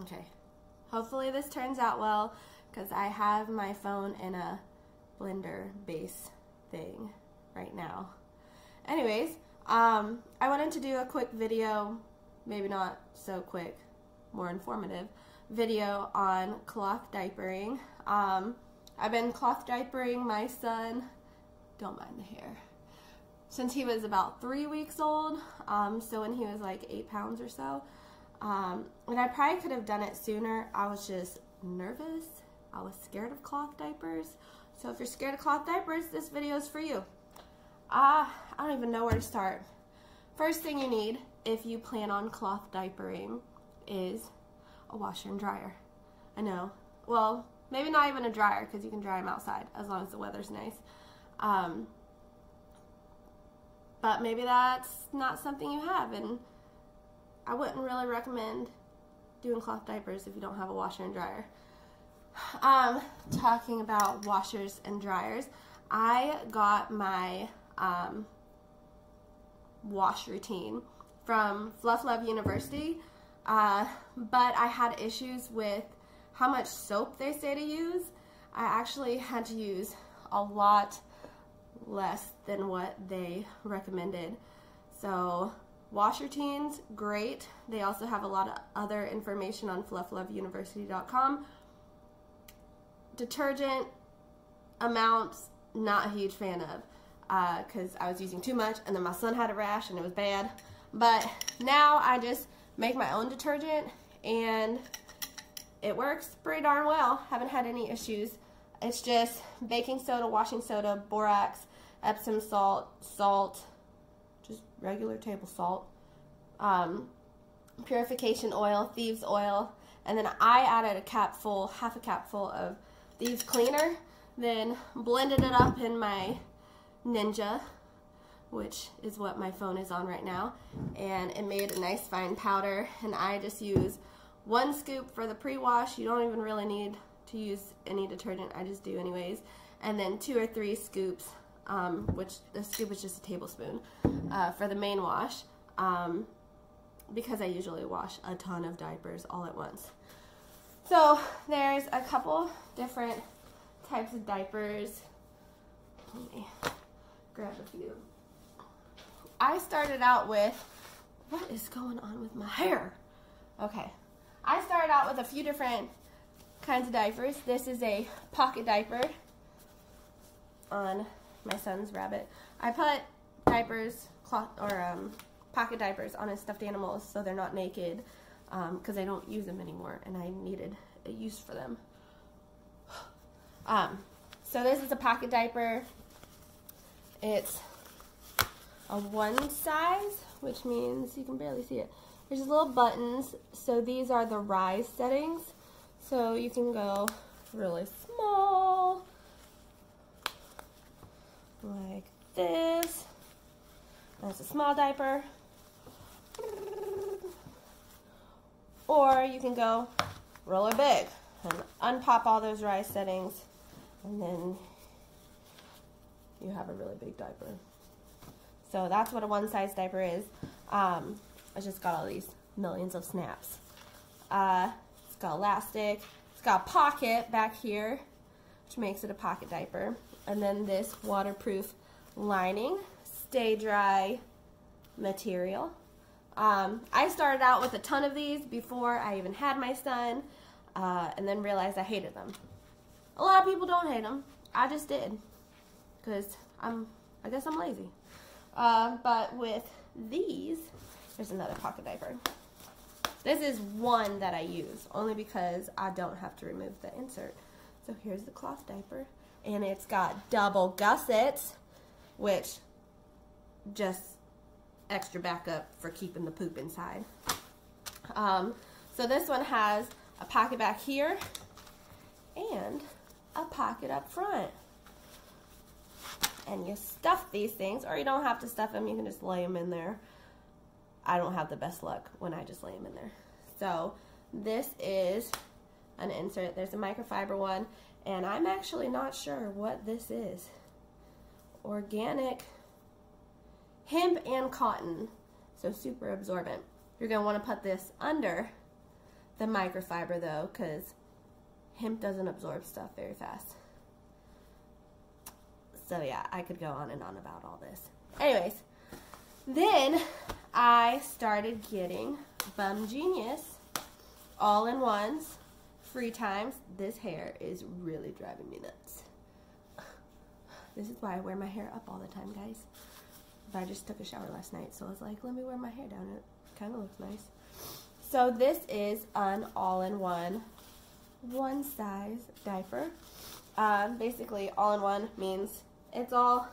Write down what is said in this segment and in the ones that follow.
Okay, hopefully this turns out well because I have my phone in a blender base thing right now. Anyways, I wanted to do a quick video, maybe not so quick, more informative video on cloth diapering. I've been cloth diapering my son, don't mind the hair, since he was about 3 weeks old, so when he was like 8 pounds or so. And I probably could have done it sooner. I was just nervous. I was scared of cloth diapers. So if you're scared of cloth diapers, this video is for you. I don't even know where to start. First thing you need if you plan on cloth diapering is a washer and dryer. I know. Well, maybe not even a dryer because you can dry them outside as long as the weather's nice. But maybe that's not something you have, and I wouldn't really recommend doing cloth diapers if you don't have a washer and dryer. Talking about washers and dryers, I got my wash routine from Fluff Love University, but I had issues with how much soap they say to use. I actually had to use a lot less than what they recommended. So wash routines, great. They also have a lot of other information on fluffloveuniversity.com. Detergent amounts, not a huge fan of, because I was using too much and then my son had a rash and it was bad. But now I just make my own detergent and it works pretty darn well. Haven't had any issues. It's just baking soda, washing soda, borax, Epsom salt, just regular table salt, purification oil, thieves oil, and then I added half a capful of thieves cleaner, then blended it up in my Ninja, which is what my phone is on right now, and it made a nice fine powder. And I just use 1 scoop for the pre-wash. You don't even really need to use any detergent, I just do anyways, and then 2 or 3 scoops, which the scoop is just a tablespoon, for the main wash, because I usually wash a ton of diapers all at once. So there's a couple different types of diapers. Let me grab a few. I started out with, what is going on with my hair? Okay, I started out with a few different kinds of diapers. This is a pocket diaper on my son's rabbit. I put diapers, pocket diapers on his stuffed animals so they're not naked, because I don't use them anymore and I needed a use for them. So this is a pocket diaper. It's a 1 size, which means you can barely see it. There's little buttons, so these are the rise settings. So you can go really small, like this. That's a small diaper. Or you can go really big and unpop all those rise settings, and then you have a really big diaper. So that's what a 1 size diaper is. I just got all these millions of snaps. It's got elastic. It's got a pocket back here, which makes it a pocket diaper. And then this waterproof lining, stay dry material. I started out with a ton of these before I even had my son, and then realized I hated them. A lot of people don't hate them. I just did, because I guess I'm lazy. But with these, there's another pocket diaper. This is one that I use, only because I don't have to remove the insert. So here's the cloth diaper, and it's got double gussets, which just extra backup for keeping the poop inside. So this one has a pocket back here and a pocket up front. And you stuff these things, or you don't have to stuff them, you can just lay them in there. I don't have the best luck when I just lay them in there. So this is an insert. There's a microfiber one, and I'm actually not sure what this is. Organic hemp and cotton, so super absorbent. You're going to want to put this under the microfiber though, because hemp doesn't absorb stuff very fast. So yeah, I could go on and on about all this. Anyways, then I started getting BumGenius all-in-ones, free times. This hair is really driving me nuts. This is why I wear my hair up all the time, guys. But I just took a shower last night, so I was like, let me wear my hair down. It kind of looks nice. So this is an all-in-one, one size diaper. Basically, all-in-one means it's all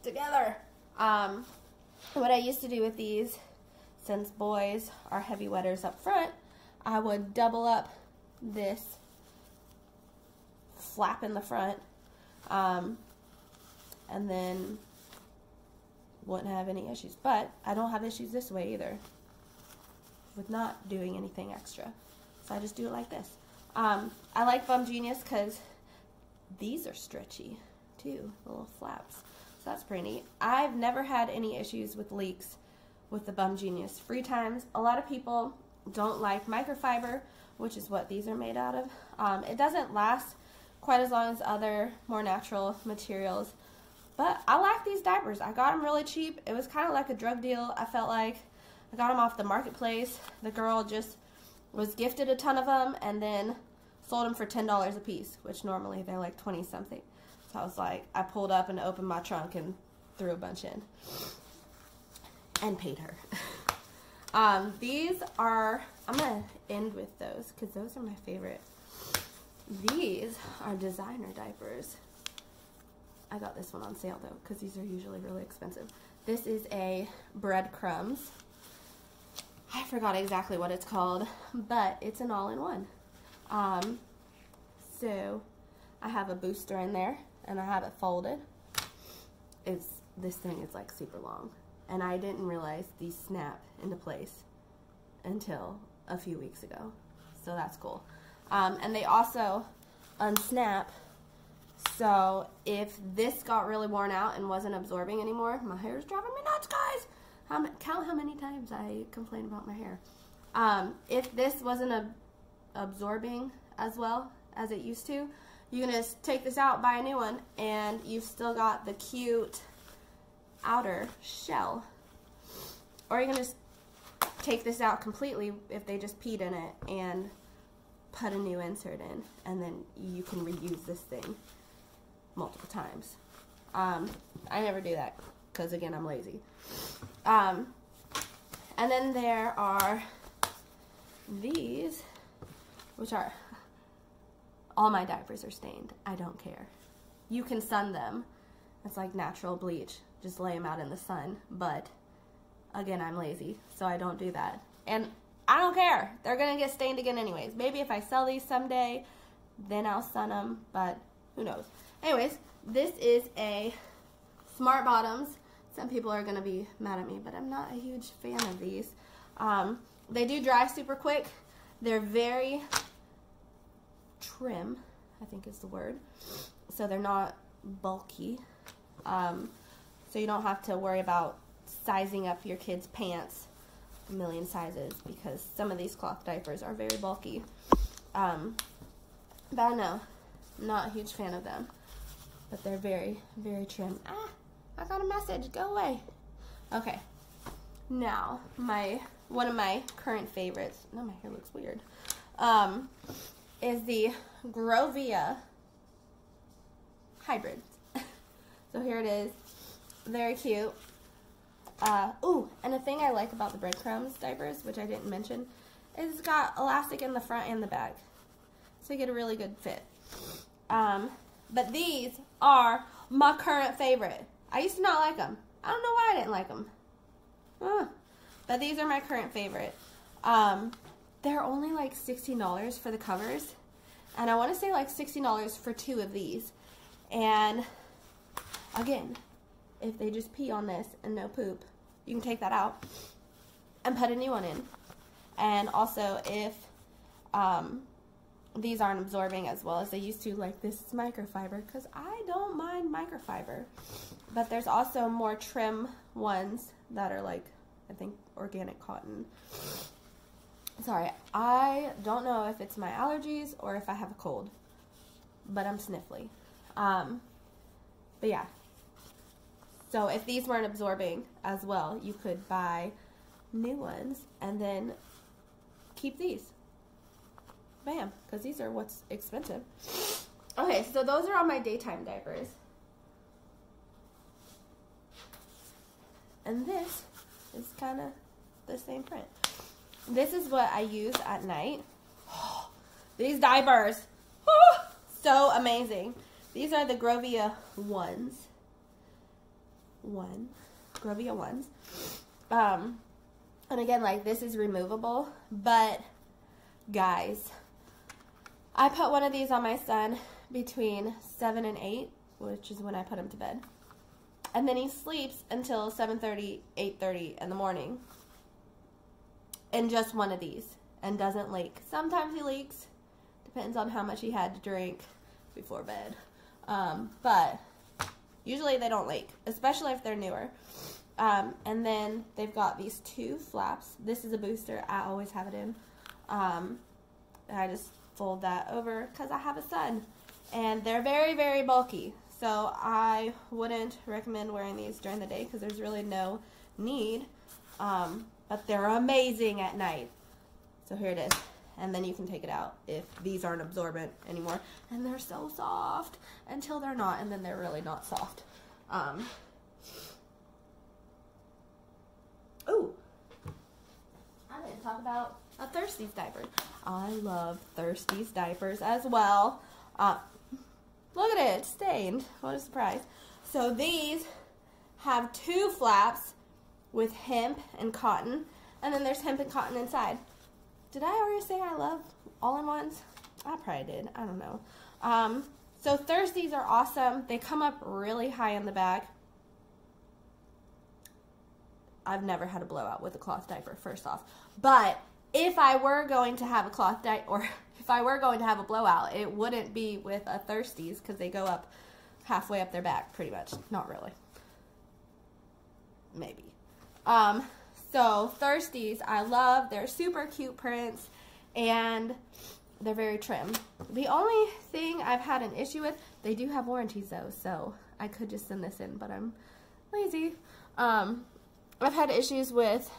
together. What I used to do with these, since boys are heavy wetters up front, I would double up this flap in the front, and then wouldn't have any issues. But I don't have issues this way either, with not doing anything extra. So I just do it like this. I like BumGenius because these are stretchy too, the little flaps. So that's pretty neat. I've never had any issues with leaks with the BumGenius free times. A lot of people don't like microfiber, which is what these are made out of. It doesn't last quite as long as other more natural materials, but I like these diapers. I got them really cheap. It was kind of like a drug deal. I felt like I got them off the marketplace. The girl just was gifted a ton of them and then sold them for $10 a piece, which normally they're like 20 something. So I was like, I pulled up and opened my trunk and threw a bunch in and paid her. These are, I'm going to end with those because those are my favorite. These are designer diapers. I got this one on sale though because these are usually really expensive. This is a breadcrumbs. I forgot exactly what it's called, but it's an all-in-one. So I have a booster in there and I have it folded. This thing is like super long. And I didn't realize these snap into place until a few weeks ago. So that's cool. And they also unsnap. So if this got really worn out and wasn't absorbing anymore, my hair is driving me nuts, guys. Count how many times I complain about my hair. If this wasn't absorbing as well as it used to, you can just take this out, buy a new one, and you've still got the cute outer shell. Or you can just take this out completely if they just peed in it and put a new insert in, and then you can reuse this thing multiple times. I never do that because again I'm lazy. And then there are these, which are, all my diapers are stained. I don't care. You can sun them. It's like natural bleach. Just lay them out in the sun. But again, I'm lazy, so I don't do that. And I don't care. They're gonna get stained again anyways. Maybe if I sell these someday, then I'll sun them, but who knows. Anyways, this is a Smart Bottoms. Some people are gonna be mad at me, but I'm not a huge fan of these. They do dry super quick. They're very trim, I think is the word. So they're not bulky. So you don't have to worry about sizing up your kids' pants a million sizes because some of these cloth diapers are very bulky. But no, not a huge fan of them. But they're very, very trim. Ah, I got a message. Go away. Okay. Now, one of my current favorites, no, my hair looks weird, is the Grovia Hybrid. So here it is. Very cute. Ooh, and the thing I like about the breadcrumbs diapers, which I didn't mention, is it's got elastic in the front and the back. So you get a really good fit. But these are my current favorite. I used to not like them. I don't know why I didn't like them. But these are my current favorite. They're only like $16 for the covers. And I want to say like $16 for 2 of these. And again, if they just pee on this and no poop, you can take that out and put a new one in. And also if these aren't absorbing as well as they used to, like this is microfiber, because I don't mind microfiber. But there's also more trim ones that are like, I think, organic cotton. Sorry, I don't know if it's my allergies or if I have a cold, but I'm sniffly. But yeah. So if these weren't absorbing as well, you could buy new ones and then keep these. Bam, because these are what's expensive. Okay, so those are all my daytime diapers. And this is kind of the same print. This is what I use at night. These diapers, so amazing. These are the Grovia ones. Grovia ones. And again, like, this is removable, but guys, I put one of these on my son between 7 and 8, which is when I put him to bed. And then he sleeps until 7:30, 8:30 in the morning in just one of these and doesn't leak. Sometimes he leaks, depends on how much he had to drink before bed. But usually they don't leak, especially if they're newer. And then they've got these 2 flaps. This is a booster. I always have it in. I just fold that over because I have a son. And they're very, very bulky. So I wouldn't recommend wearing these during the day because there's really no need. But they're amazing at night. So here it is. And then you can take it out if these aren't absorbent anymore. And they're so soft until they're not. And then they're really not soft. Ooh. I didn't talk about a Thirsty's diaper. I love Thirsty's diapers as well. Look at it, it's stained. What a surprise. So these have 2 flaps with hemp and cotton, and then there's hemp and cotton inside. Did I already say I love all-in-ones? I probably did. I don't know. So Thirsty's are awesome. They come up really high in the back. I've never had a blowout with a cloth diaper, first off. But if I were going to have a cloth diaper, or if I were going to have a blowout, it wouldn't be with a Thirsty's because they go up halfway up their back, pretty much. Not really. Maybe. So Thirsty's, I love. They're super cute prints, and they're very trim. The only thing I've had an issue with, they do have warranties though, so I could just send this in, but I'm lazy. I've had issues with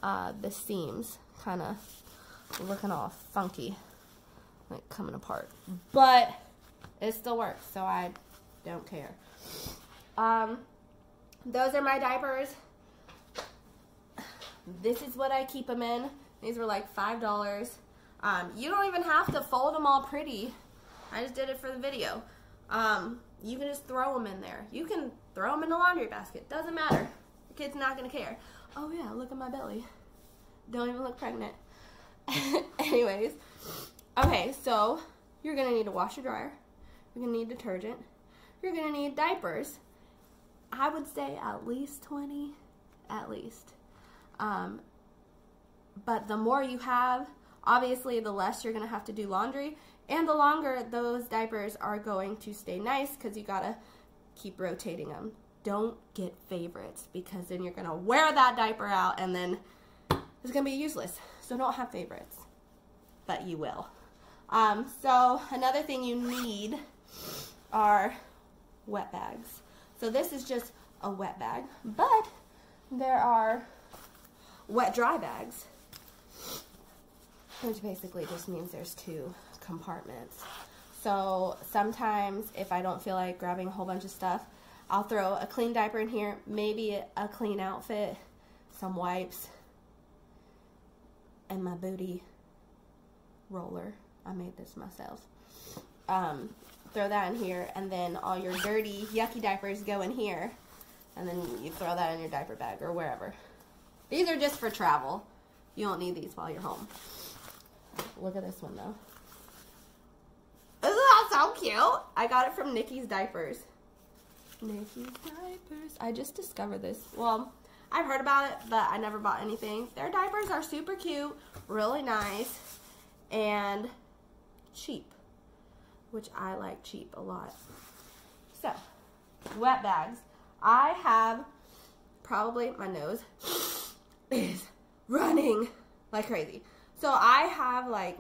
the seams kind of looking all funky, like coming apart, but it still works, so I don't care. Those are my diapers. This is what I keep them in. These were like $5. You don't even have to fold them all pretty. I just did it for the video. You can just throw them in there. You can throw them in the laundry basket. Doesn't matter. The kid's not going to care. Oh yeah, look at my belly. Don't even look pregnant. Anyways. Okay, so you're going to need a washer dryer. You're going to need detergent. You're going to need diapers. I would say at least 20. At least. But the more you have, obviously the less you're going to have to do laundry. And the longer those diapers are going to stay nice because you got to keep rotating them. Don't get favorites because then you're going to wear that diaper out and then it's going to be useless. So don't have favorites. But you will. So another thing you need are wet bags. So this is just a wet bag, but there are wet dry bags, which basically just means there's 2 compartments. So sometimes if I don't feel like grabbing a whole bunch of stuff, I'll throw a clean diaper in here, maybe a clean outfit, some wipes, and my booty roller. I made this myself. Throw that in here, and then all your dirty, yucky diapers go in here, and then you throw that in your diaper bag or wherever. These are just for travel. You don't need these while you're home. Look at this one, though. Isn't that so cute? I got it from Nikki's Diapers. Nikki's Diapers. I just discovered this. Well, I've heard about it, but I never bought anything. Their diapers are super cute, really nice, and cheap, which I like cheap a lot. So, wet bags. I have probably, my nose is running. like crazy. So I have like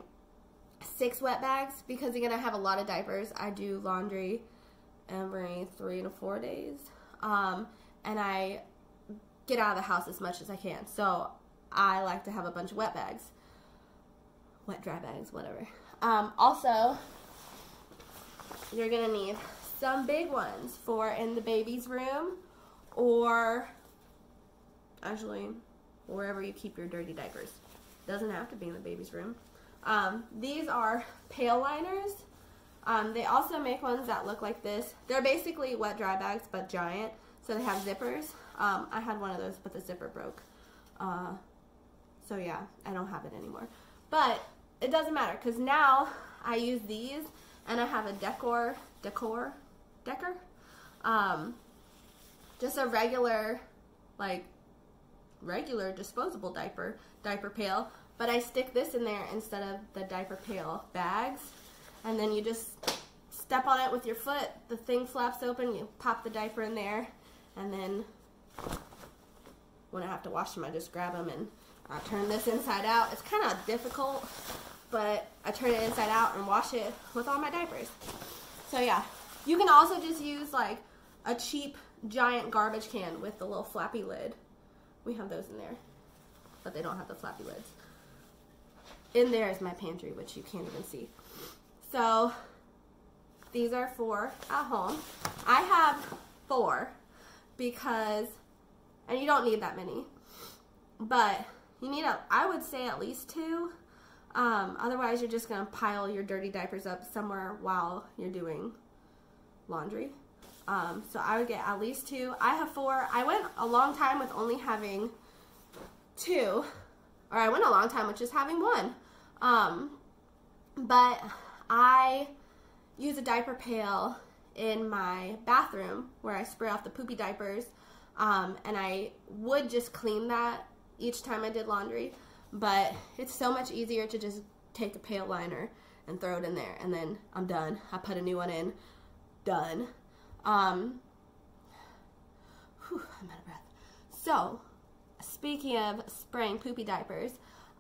6 wet bags because, again, I have a lot of diapers. I do laundry every 3 to 4 days. And I get out of the house as much as I can. So I like to have a bunch of wet bags. Wet, dry bags, whatever. Also, you're going to need some big ones for in the baby's room, or actually wherever you keep your dirty diapers. Doesn't have to be in the baby's room. These are pail liners. They also make ones that look like this. They're basically wet dry bags, but giant. So they have zippers. I had one of those, but the zipper broke. So yeah, I don't have it anymore. But it doesn't matter, because now I use these, and I have a Decker, just a regular disposable diaper pail, but I stick this in there instead of the diaper pail bags, and then you just step on it with your foot, the thing flaps open, you pop the diaper in there, and then when I have to wash them, I just grab them and I turn this inside out. It's kind of difficult, but I turn it inside out and wash it with all my diapers. So yeah, you can also just use like a cheap giant garbage can with the little flappy lid. We have those in there, but they don't have the flappy lids. In there is my pantry, which you can't even see. So these are for at home. I have 4 because, and you don't need that many, but you need, I would say, at least 2. Otherwise, you're just going to pile your dirty diapers up somewhere while you're doing laundry. So I would get at least 2. I have 4. I went a long time with only having 2. Or I went a long time with just having 1. But I use a diaper pail in my bathroom where I spray off the poopy diapers. And I would just clean that each time I did laundry. But it's so much easier to just take a pail liner and throw it in there, and then I'm done. I put a new one in. Done. I'm out of breath. So, speaking of spraying poopy diapers,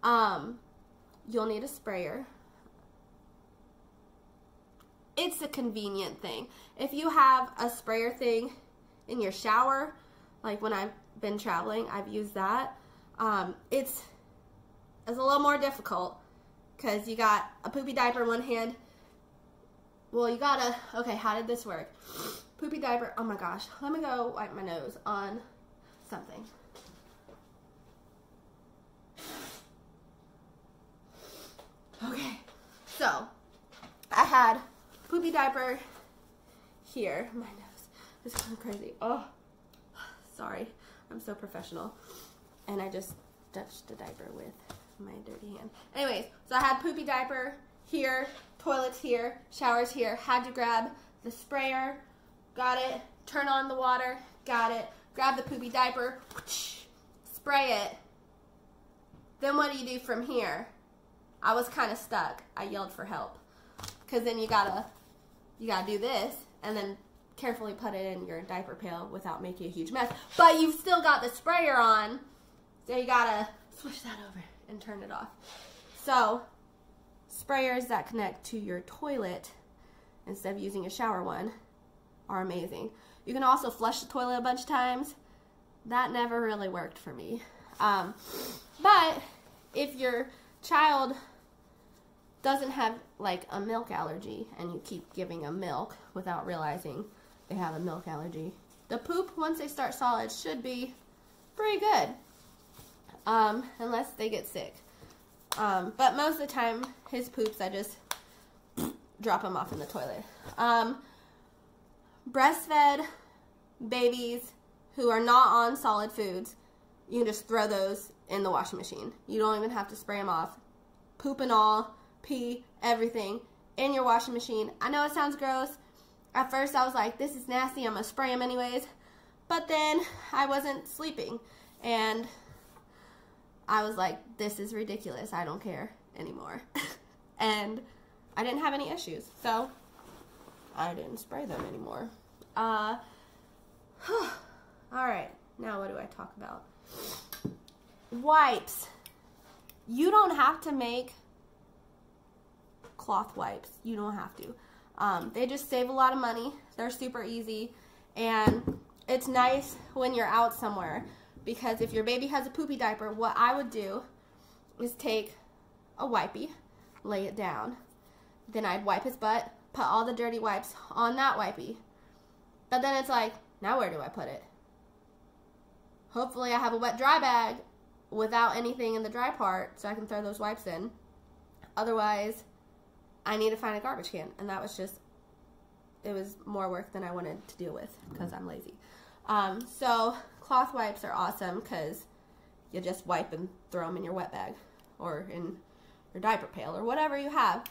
you'll need a sprayer. It's a convenient thing. If you have a sprayer thing in your shower, like when I've been traveling, I've used that. It's a little more difficult because you got a poopy diaper in one hand. Well, you gotta, okay, how did this work? Poopy diaper, oh my gosh. Let me go wipe my nose on something. Okay, so I had poopy diaper here. My nose is going crazy. Oh, sorry. I'm so professional. And I just touched the diaper with my dirty hand. Anyways, so I had poopy diaper here, toilets here, showers here. Had to grab the sprayer, got it, turn on the water, got it, grab the poopy diaper, spray it. Then what do you do from here? I was kind of stuck. I yelled for help. Because then you gotta do this and then carefully put it in your diaper pail without making a huge mess. But you've still got the sprayer on, so you gotta switch that over and turn it off. So, sprayers that connect to your toilet instead of using a shower one are amazing. You can also flush the toilet a bunch of times. That never really worked for me. But if your child doesn't have like a milk allergy and you keep giving them milk without realizing they have a milk allergy, the poop, once they start solid, should be pretty good. Unless they get sick. But most of the time, his poops, I just drop him off in the toilet. Breastfed babies who are not on solid foods, you can just throw those in the washing machine. You don't even have to spray them off. Poop and all, pee, everything in your washing machine. I know it sounds gross. At first I was like, this is nasty, I'm going to spray them anyways. But then I wasn't sleeping and I was like, this is ridiculous. I don't care anymore. And I didn't have any issues. So I didn't spray them anymore. All right. Now what do I talk about? Wipes. You don't have to make cloth wipes. You don't have to. They just save a lot of money. They're super easy, and it's nice when you're out somewhere, because if your baby has a poopy diaper, what I would do is take a wipey, lay it down, then I'd wipe his butt, put all the dirty wipes on that wipey, but then it's like, now where do I put it? Hopefully I have a wet dry bag without anything in the dry part so I can throw those wipes in. Otherwise, I need to find a garbage can, and that was just, it was more work than I wanted to deal with because I'm lazy. So cloth wipes are awesome because you just wipe and throw them in your wet bag or in your diaper pail or whatever you have.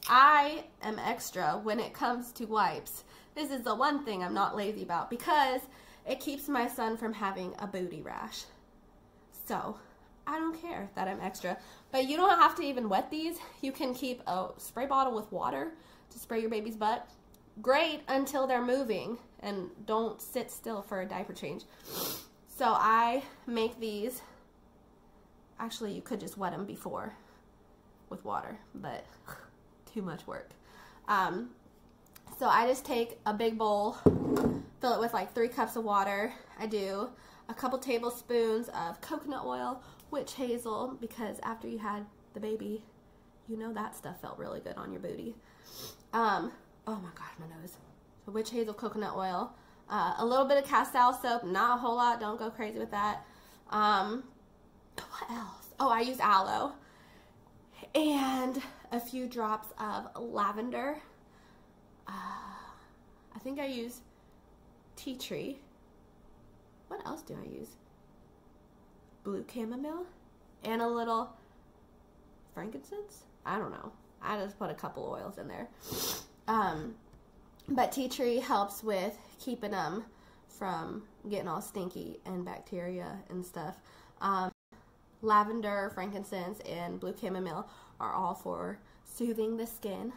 I am extra when it comes to wipes. This is the one thing I'm not lazy about because it keeps my son from having a booty rash. So I don't care that I'm extra. But you don't have to even wet these. You can keep a spray bottle with water to spray your baby's butt. Great until they're moving, and don't sit still for a diaper change. So I make these. Actually, you could just wet them before with water, but too much work. So I just take a big bowl, fill it with like 3 cups of water. I do a couple tablespoons of coconut oil, witch hazel, because after you had the baby, you know that stuff felt really good on your booty. Oh my gosh, my nose. So witch hazel, coconut oil, a little bit of castile soap, not a whole lot, don't go crazy with that. What else? Oh, I use aloe. And a few drops of lavender. I think I use tea tree. What else do I use? Blue chamomile. And a little frankincense? I don't know. I just put a couple oils in there. But tea tree helps with keeping them from getting all stinky and bacteria and stuff. Lavender, frankincense, and blue chamomile are all for soothing the skin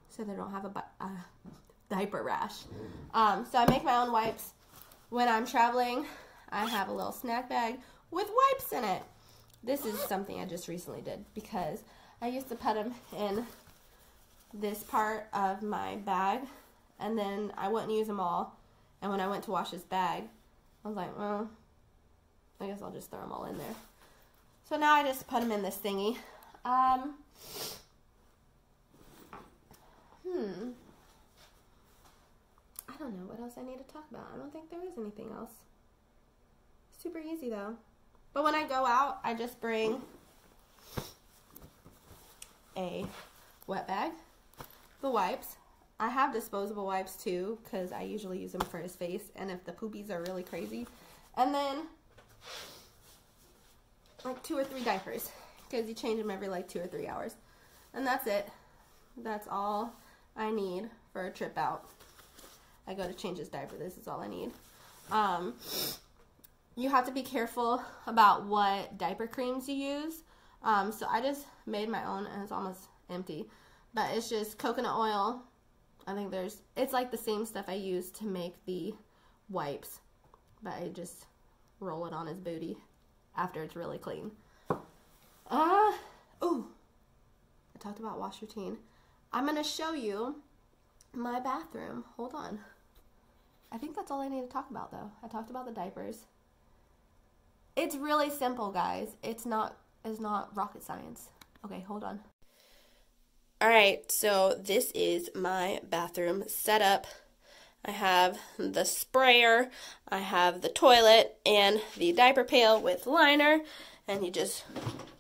so they don't have a diaper rash. So I make my own wipes. When I'm traveling, I have a little snack bag with wipes in it. This is something I just recently did because I used to put them in this part of my bag, and then I wouldn't use them all. And when I went to wash this bag, I was like, well, I guess I'll just throw them all in there. So now I just put them in this thingy. I don't know what else I need to talk about. I don't think there is anything else. Super easy though. But when I go out, I just bring a wet bag, the wipes. I have disposable wipes too because I usually use them for his face and if the poopies are really crazy. And then like 2 or 3 diapers because you change them every like 2 or 3 hours. And that's it. That's all I need for a trip out. I go to change his diaper. This is all I need. You have to be careful about what diaper creams you use. So I just made my own and it's almost empty. But it's just coconut oil. I think it's like the same stuff I use to make the wipes. But I just roll it on his booty after it's really clean. Ooh. I talked about wash routine. I'm going to show you my bathroom. Hold on. I think that's all I need to talk about though. I talked about the diapers. It's really simple, guys. It's not rocket science. Okay, hold on. Alright, so this is my bathroom setup. I have the sprayer, I have the toilet, and the diaper pail with liner, and you just,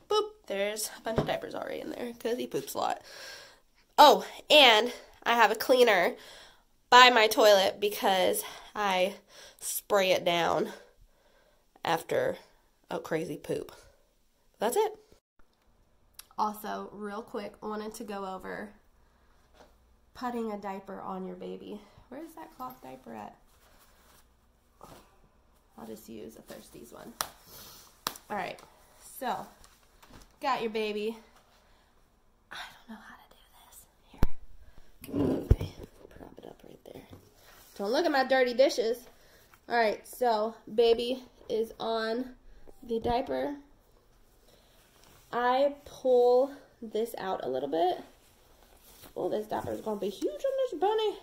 boop, there's a bunch of diapers already in there, because he poops a lot. Oh, and I have a cleaner by my toilet, because I spray it down after a crazy poop. That's it. Also, real quick, I wanted to go over putting a diaper on your baby. Where is that cloth diaper at? I'll just use a Thirsties one. Alright, so, got your baby. I don't know how to do this. Here. Okay, prop it up right there. Don't look at my dirty dishes. Alright, so, baby is on the diaper, I pull this out a little bit. Oh, this diaper is going to be huge on this bunny.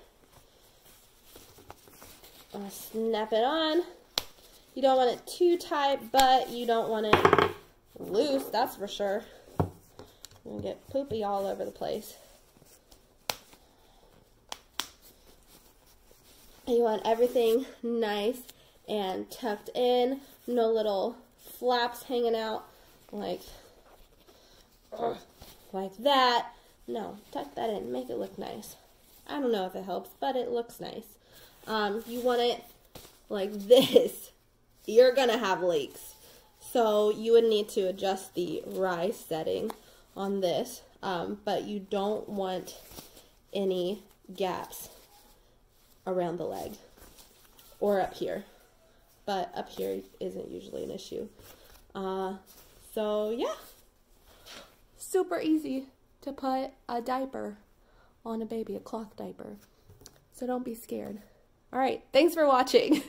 I'm going to snap it on. You don't want it too tight, but you don't want it loose, that's for sure. You're going to get poopy all over the place. You want everything nice and tucked in. No little flaps hanging out like that. No, tuck that in. Make it look nice. I don't know if it helps, but it looks nice. You want it like this. You're going to have leaks. So you would need to adjust the rise setting on this. But you don't want any gaps around the leg or up here. But up here isn't usually an issue. So yeah. Super easy to put a diaper on a baby, a cloth diaper. So don't be scared. All right, thanks for watching.